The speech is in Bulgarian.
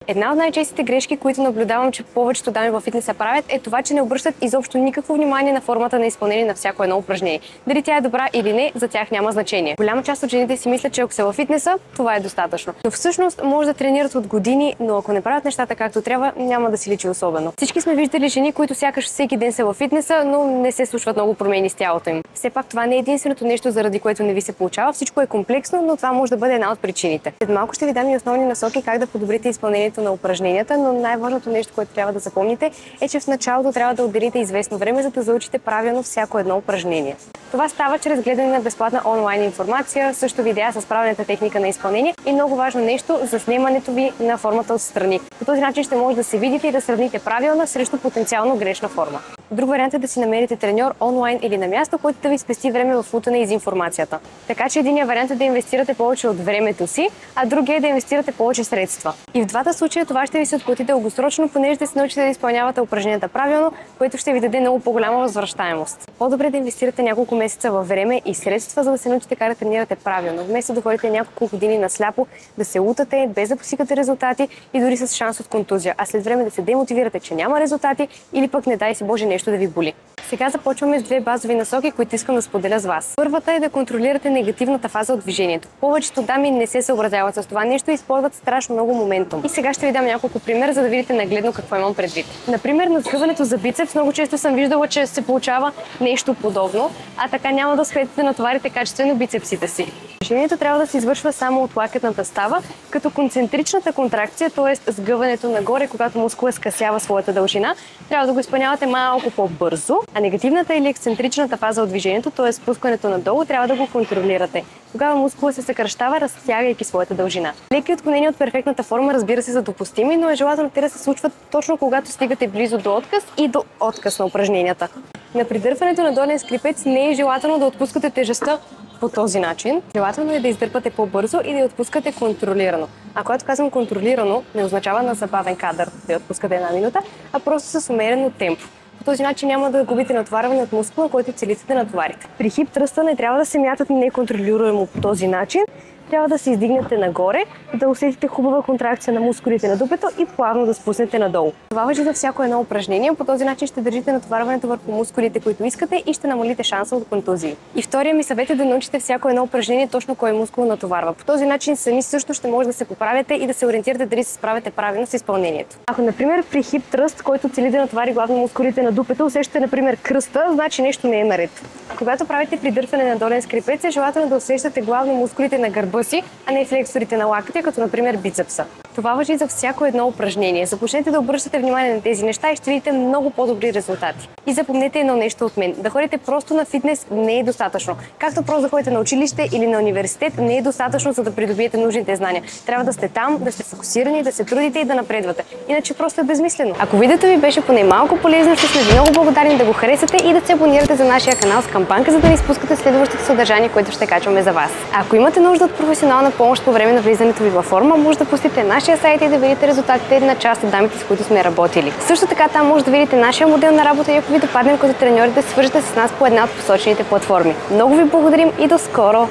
Една от най-честите грешки, които наблюдавам, че повечето дами във фитнеса правят, е това, че не обръщат изобщо никакво внимание на формата на изпълнение на всяко едно упражнение. Дали тя е добра или не, за тях няма значение. Голяма част от жените си мислят, че ако са във фитнеса, това е достатъчно. Но всъщност може да тренират от години, но ако не правят нещата както трябва, няма да си личи особено. Всички сме виждали жени, които сякаш всеки ден са във фитнеса, но не се случват много промени с тялото им. Все пак това не е единственото нещо, заради което не ви се получава. Всичко е комплексно, но това може да бъде една от причините. След малко ще ви дам и основни насоки как да подобрите изпълнението на упражненията, но най-важното нещо, което трябва да запомните, е, че в началото трябва да отделите известно време, за да заучите правилно всяко едно упражнение. Това става чрез гледане на безплатна онлайн информация, също видеа с правилната техника на изпълнение и много важно нещо, заснемането ви на формата отстрани. По този начин ще може да се видите и да сравните правилна срещу потенциално грешна форма. Друг вариант е да си намерите треньор онлайн или на място, който да ви спести време в лутане из информацията. Така че единият вариант е да инвестирате повече от времето си, а другия е да инвестирате повече средства. И в двата случая това ще ви се отплати дългосрочно, понеже ще се научите да изпълнявате упражненията правилно, което ще ви даде много по-голяма възвръщаемост. По-добре да инвестирате няколко месеца във време и средства, за да се научите как да тренирате правилно, вместо да ходите няколко години насляпо, да се лутате, без да постигате резултати и дори с шанс от контузия, а след време да се демотивирате, че няма резултати или пък не дай си Боже нещо да ви боли. Сега започваме с две базови насоки, които искам да споделя с вас. Първата е да контролирате негативната фаза от движението. Повечето дами не се съобразяват с това нещо и използват страшно много моментум. И сега ще ви дам няколко примера, за да видите нагледно какво имам предвид. Например, на сгъването за бицепс много често съм виждала, че се получава нещо подобно, а така няма да успеете да натоварите качествено бицепсите си. Движението трябва да се извършва само от лакетната става, като концентричната контракция, т.е. сгъването нагоре, когато мускула скъсява своята дължина, трябва да го изпълнявате малко по-бързо, а негативната или ексцентричната фаза от движението, т.е. спускането надолу, трябва да го контролирате. Тогава мускула се съкращава, разтягайки своята дължина. Леки отклонения от перфектната форма, разбира се, са допустими, но е желателно те да се случват точно когато стигате близо до отказ и до отказ на упражненията. На придърпването на долен скрипец не е желателно да отпускате тежестта по този начин. Желателно е да издърпате по-бързо и да я отпускате контролирано. А когато казвам контролирано, не означава на забавен кадър да я отпускате една минута, а просто с умерено темпо. По този начин няма да губите натоварване от мускула, който целите да натоварите. При хип тръста не трябва да се мятат неконтролируемо по този начин. Трябва да се издигнете нагоре, да усетите хубава контракция на мускулите на дупето и плавно да спуснете надолу. Това важи за всяко едно упражнение. По този начин ще държите натоварването върху мускулите, които искате и ще намалите шанса от контузии. И втория ми съвет е да научите всяко едно упражнение точно кой мускул натоварва. По този начин сами също ще може да се поправяте и да се ориентирате дали се справяте правилно с изпълнението. Ако, например, при хип тръст, който цели да натовари главно мускулите на дупето, усещате, например, кръста, значи нещо не е наред. Когато правите придърпване на долен скрипец, е желателно да усещате главно мускулите на гърба си, а не флексорите на лактите, като например бицепса. Това важи за всяко едно упражнение. Започнете да обръщате внимание на тези неща и ще видите много по-добри резултати. И запомнете едно нещо от мен. Да ходите просто на фитнес не е достатъчно. Както просто да ходите на училище или на университет не е достатъчно, за да придобиете нужните знания. Трябва да сте там, да сте фокусирани, да се трудите и да напредвате. Иначе просто е безмислено. Ако видеото ви беше поне малко полезно, ще сме ви много благодарни да го харесате и да се абонирате за нашия канал с камбанка, за да не изпускате следващото съдържание, което ще качваме за вас. Ако имате нужда от професионална помощ по време на влизането ви във форма, може да посетите нашия сайт и да видите резултатите на част от дамите, с които сме работили. Също така там може да видите нашия модел на работа и ако ви допаднем като треньори, да се свържете с нас по една от посочените платформи. Много ви благодарим и до скоро!